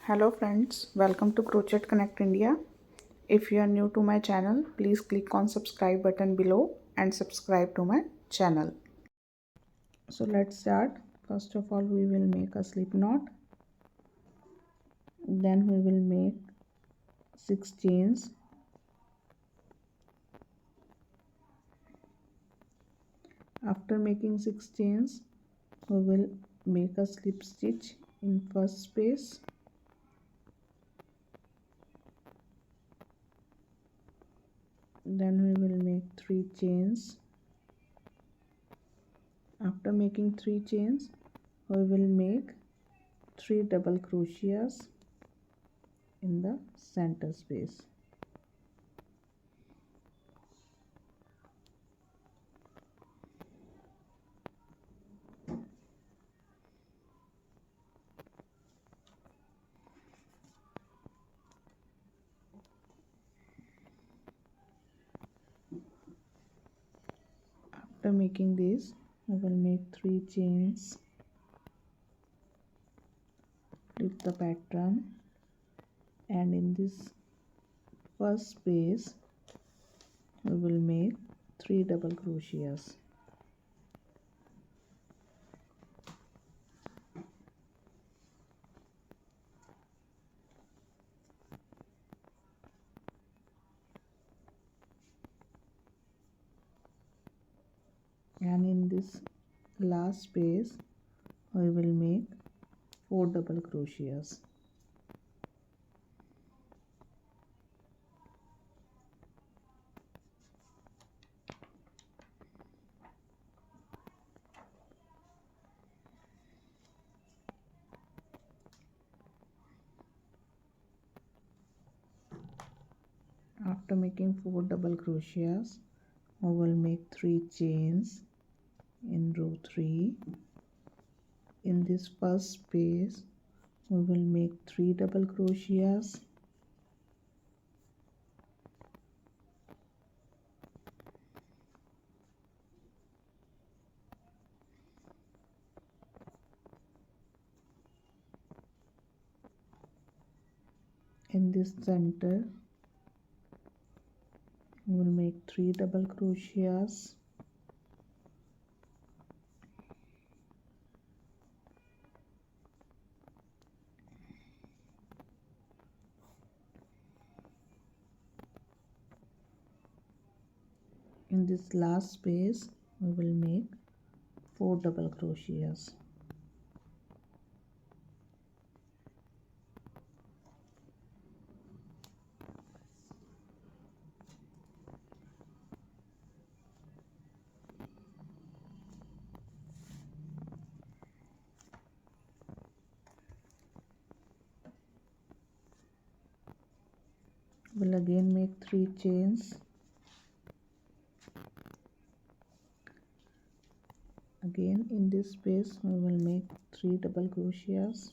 Hello friends, welcome to Crochet Connect India. If you are new to my channel, please click on subscribe button below and subscribe to my channel. So let's start. First of all, we will make a slip knot. Then we will make 6 chains. After making 6 chains, we will make a slip stitch in first space. Then we will make 3 chains. After making 3 chains, we will make 3 double crochets in the center space. After making this, I will make 3 chains with the pattern, and in this first space we will make 3 double crochets. And in this last space we will make 4 double crochets. After making 4 double crochets, we will make 3 chains in row 3. In this first space we will make 3 double crochets. In this center we will make 3 double crochets. In this last space we will make 4 double crochets. We'll again make 3 chains. Again in this space we will make 3 double crochets.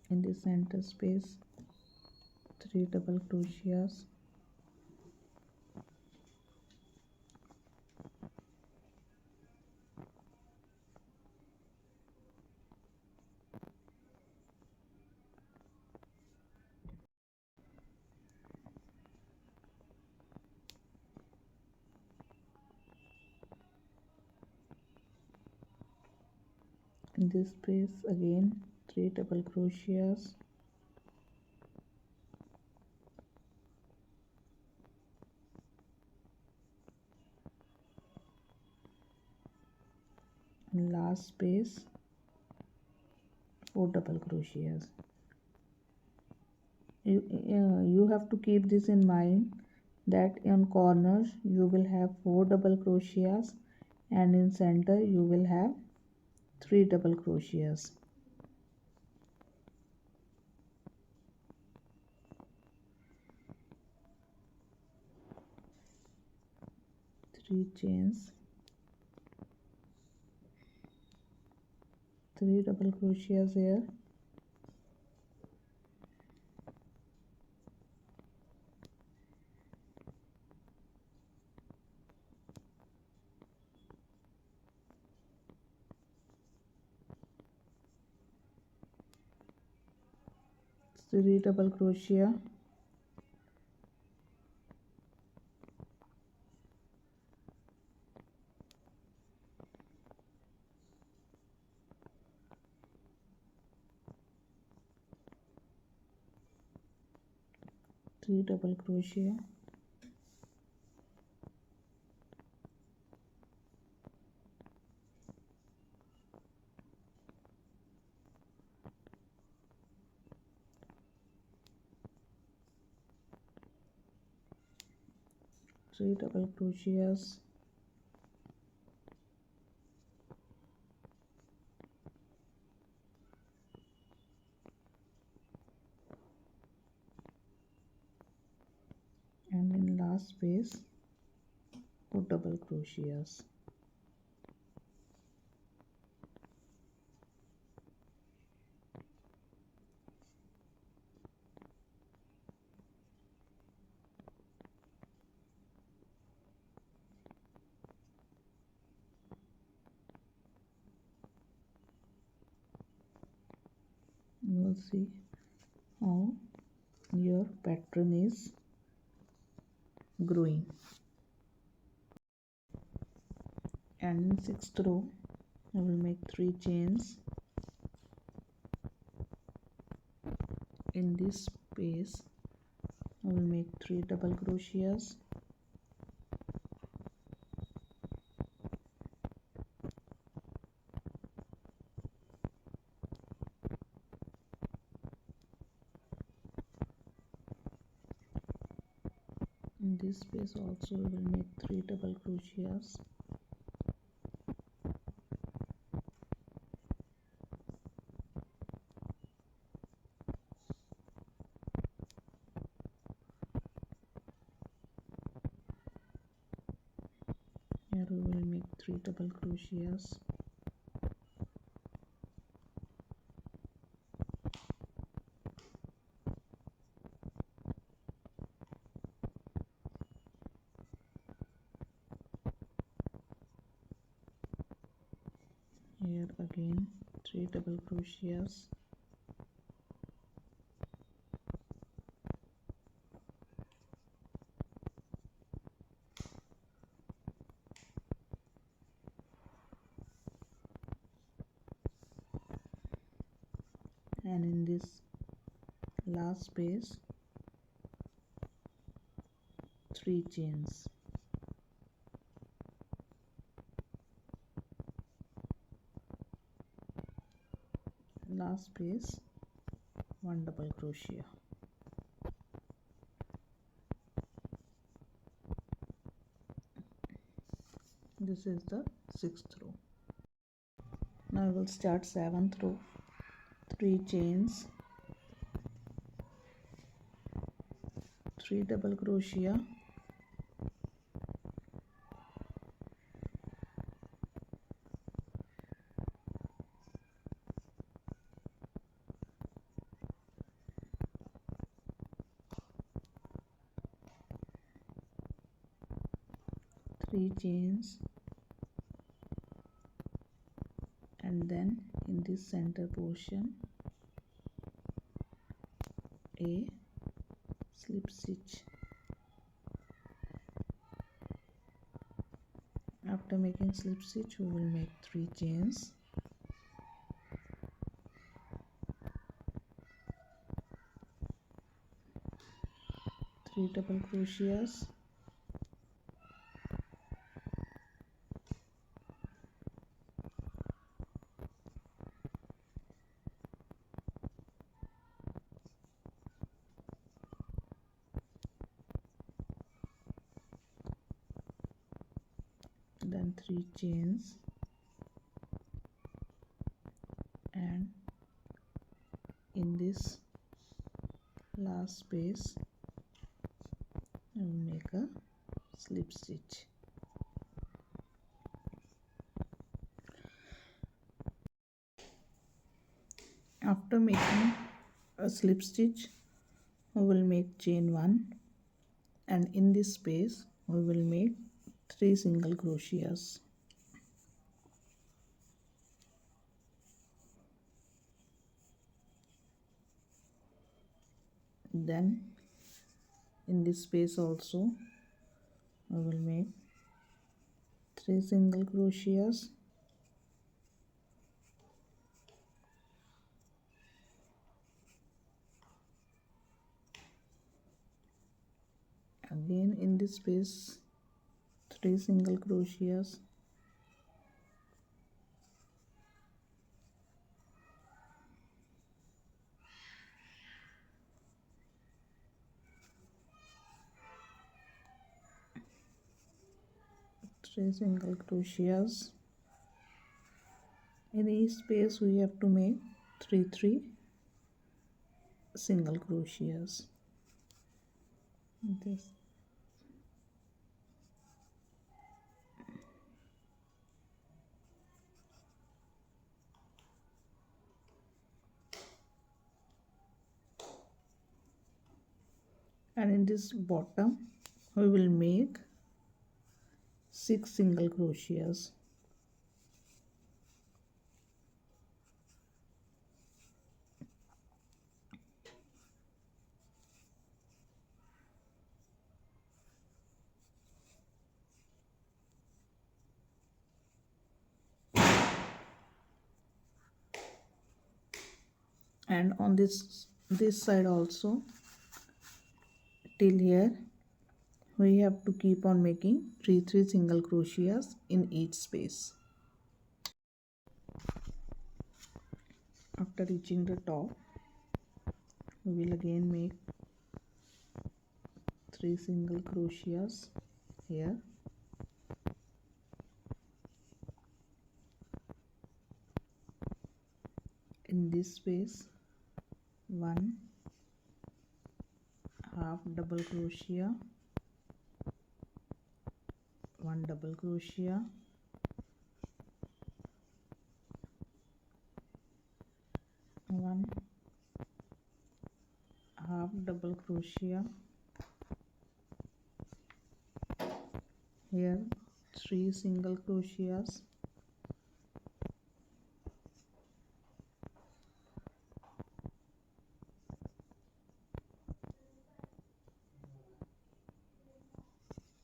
In the center space 3 double crochets. In this space again 3 double crochets. In last space 4 double crochets. You have to keep this in mind that in corners you will have 4 double crochets and in center you will have 3 double crochets. Three chains. 3 double crochets here, three double crochet, three double crochet, three double crochets, and in last space 4 double crochets. You will see how your pattern is growing. And in sixth row I will make 3 chains. In this space I will make 3 double crochets, in this space also we will make 3 double crochets, here we will make 3 double crochets, here again 3 double crochets, and in this last space 3 chains. Last space 1 double crochet. This is the sixth row. Now I will start seventh row. 3 chains, 3 double crochet, three chains, and then in this center portion a slip stitch. After making slip stitch we will make 3 chains, three double crochets, then 3 chains, and in this last space I will make a slip stitch. After making a slip stitch, we will make chain 1, and in this space we will make 3 single crochets. Then in this space also I will make 3 single crochets. Again in this space 3 single crochets. Three single crochets. In each space we have to make 3 single crochets. This and in this bottom we will make 6 single crochets. And on this side also till here we have to keep on making 3 single crochets in each space. After reaching the top we will again make 3 single crochets here. In this space 1 half double crochet, 1 double crochet, 1 half double crochet, here 3 single crochets,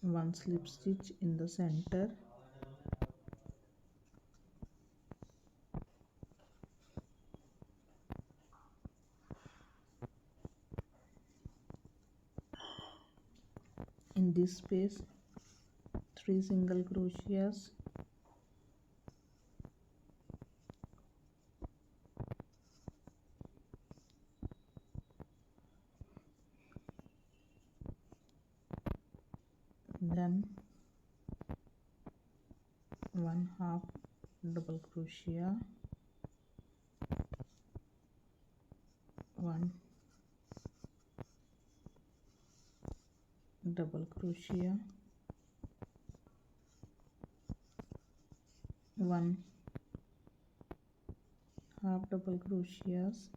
one slip stitch in the center, in this space 3 single crochets, then 1 half double crochet, 1 double crochet, 1 half double crochets,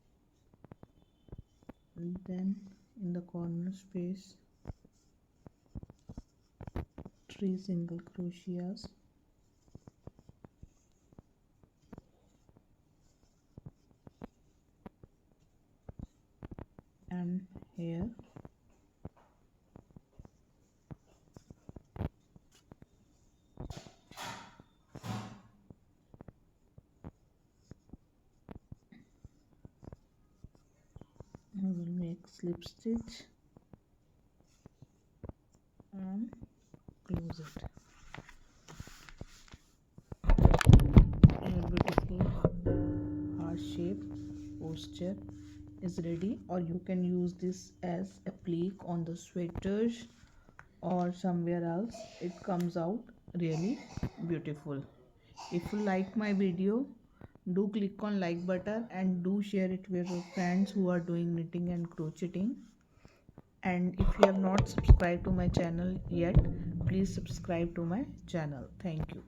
and then in the corner space 3 single crochets, and here I will make slip stitch and close it. A beautiful heart shape posture is ready, or you can use this as applique on the sweaters or somewhere else. It comes out really beautiful. If you like my video, do click on like button and do share it with your friends who are doing knitting and crocheting. And if you have not subscribed to my channel yet, please subscribe to my channel. Thank you.